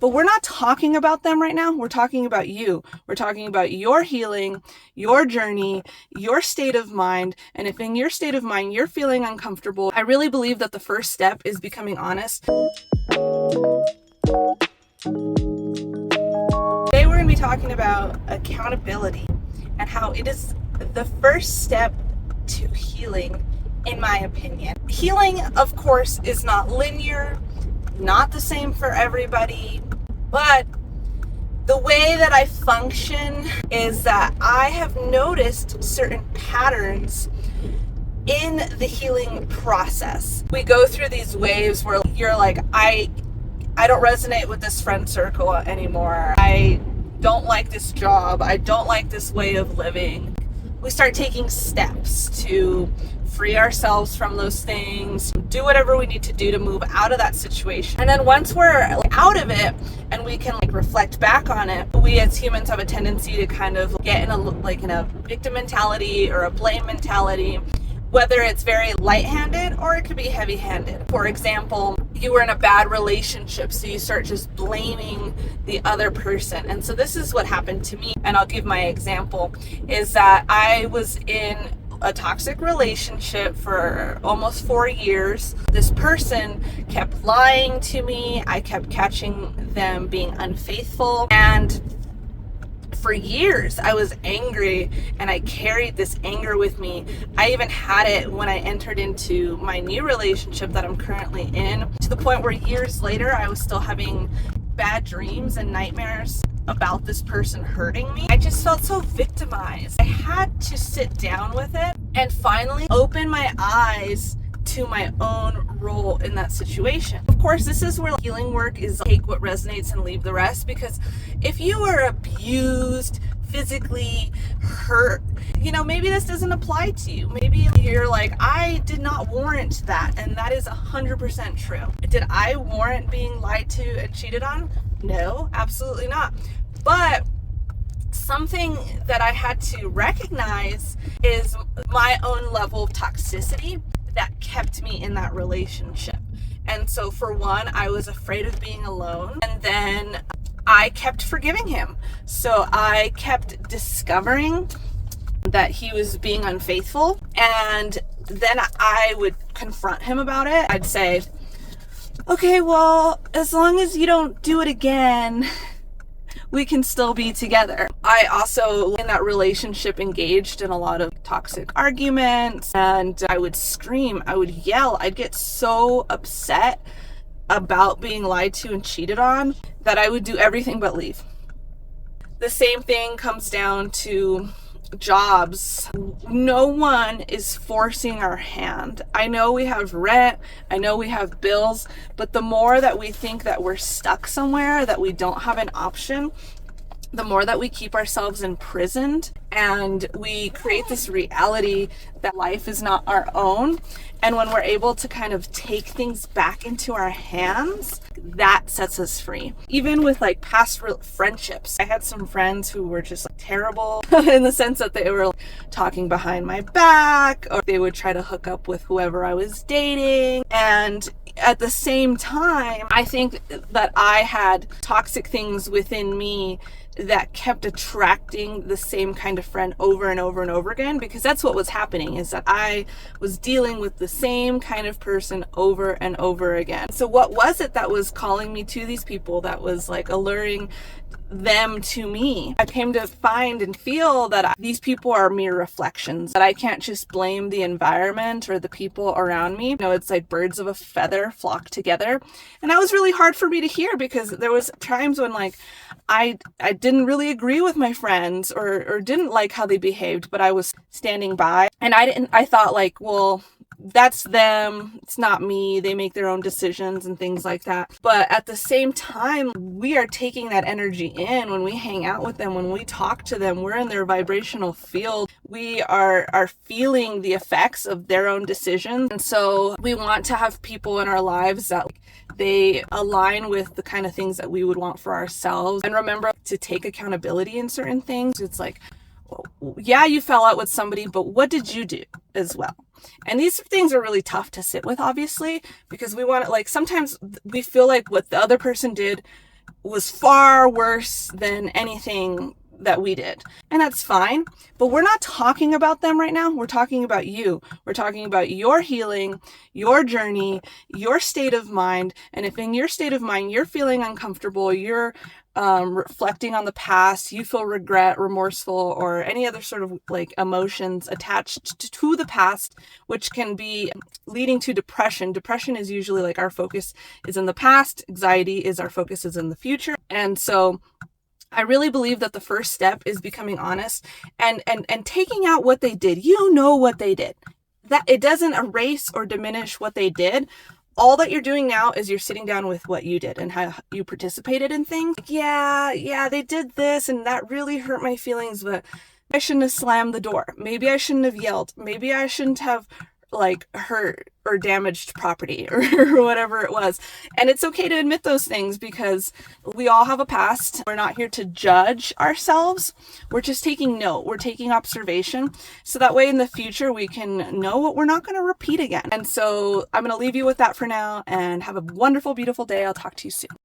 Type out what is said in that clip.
But we're not talking about them right now. We're talking about you. We're talking about your healing, your journey, your state of mind. And if in your state of mind you're feeling uncomfortable, I really believe that the first step is becoming honest. Today we're going to be talking about accountability and how it is the first step to healing, in my opinion. Healing, of course, is not linear, not the same for everybody, but the way that I function is that I have noticed certain patterns in the healing process. We go through these waves where you're like, I don't resonate with this friend circle anymore. I don't like this job. I don't like this way of living. We start taking steps to free ourselves from those things, do whatever we need to do to move out of that situation. And then once we're out of it and we can reflect back on it, we as humans have a tendency to kind of get in a victim mentality or a blame mentality, whether it's very light-handed or it could be heavy-handed. For example, you were in a bad relationship, so you start just blaming the other person. And so this is what happened to me, and I'll give my example, is that I was in a toxic relationship for almost 4 years. This person kept lying to me. I kept catching them being unfaithful, and for years I was angry and I carried this anger with me. I even had it when I entered into my new relationship that I'm currently in, to the point where years later I was still having bad dreams and nightmares about this person hurting me. I just felt so victimized. I had to sit down with it and finally open my eyes to my own role in that situation. Of course, this is where healing work is take what resonates and leave the rest, because if you were abused, physically hurt, maybe this doesn't apply to you. Maybe you're like, I did not warrant that, and that is 100% true. Did I warrant being lied to and cheated on? No, absolutely not. But something that I had to recognize is my own level of toxicity that kept me in that relationship. And so for one, I was afraid of being alone, and then I kept forgiving him. So I kept discovering that he was being unfaithful, and then I would confront him about it. I'd say, okay, well, as long as you don't do it again, we can still be together. I also, in that relationship, engaged in a lot of toxic arguments, and I would scream, I would yell, I'd get so upset about being lied to and cheated on that I would do everything but leave. The same thing comes down to jobs. No one is forcing our hand. I know we have rent, I know we have bills, but the more that we think that we're stuck somewhere, that we don't have an option, the more that we keep ourselves imprisoned, and we create this reality that life is not our own. And when we're able to kind of take things back into our hands, that sets us free. Even with past friendships, I had some friends who were just terrible in the sense that they were talking behind my back, or they would try to hook up with whoever I was dating. And at the same time, I think that I had toxic things within me that kept attracting the same kind of friend over and over and over again, because that's what was happening, is that I was dealing with the same kind of person over and over again. So what was it that was calling me to these people, that was alluring them to me? I came to find and feel that these people are mere reflections, that I can't just blame the environment or the people around me. It's like birds of a feather flock together. And that was really hard for me to hear, because there was times when I didn't really agree with my friends or didn't like how they behaved, but I was standing by, and I thought well, that's them, it's not me, they make their own decisions and things like that. But at the same time, we are taking that energy in when we hang out with them, when we talk to them, we're in their vibrational field, we are feeling the effects of their own decisions. And so we want to have people in our lives that they align with the kind of things that we would want for ourselves. And remember to take accountability in certain things. It's yeah, you fell out with somebody, but what did you do as well? And these things are really tough to sit with, obviously, because we want to, sometimes we feel like what the other person did was far worse than anything that we did. And that's fine, but we're not talking about them right now. We're talking about you. We're talking about your healing, your journey, your state of mind. And if in your state of mind you're feeling uncomfortable, you're reflecting on the past, you feel regret, remorseful, or any other sort of like emotions attached to the past, which can be leading to depression. Depression is usually like our focus is in the past. Anxiety is our focus is in the future. And so I really believe that the first step is becoming honest and taking out what they did. You know what they did. That it doesn't erase or diminish what they did. All that you're doing now is you're sitting down with what you did and how you participated in things. Yeah, they did this and that really hurt my feelings, but I shouldn't have slammed the door. Maybe I shouldn't have yelled. Maybe I shouldn't have like hurt or damaged property or whatever it was. And it's okay to admit those things because we all have a past. We're not here to judge ourselves. We're just taking note. We're taking observation. So that way in the future, we can know what we're not going to repeat again. And so I'm going to leave you with that for now and have a wonderful, beautiful day. I'll talk to you soon.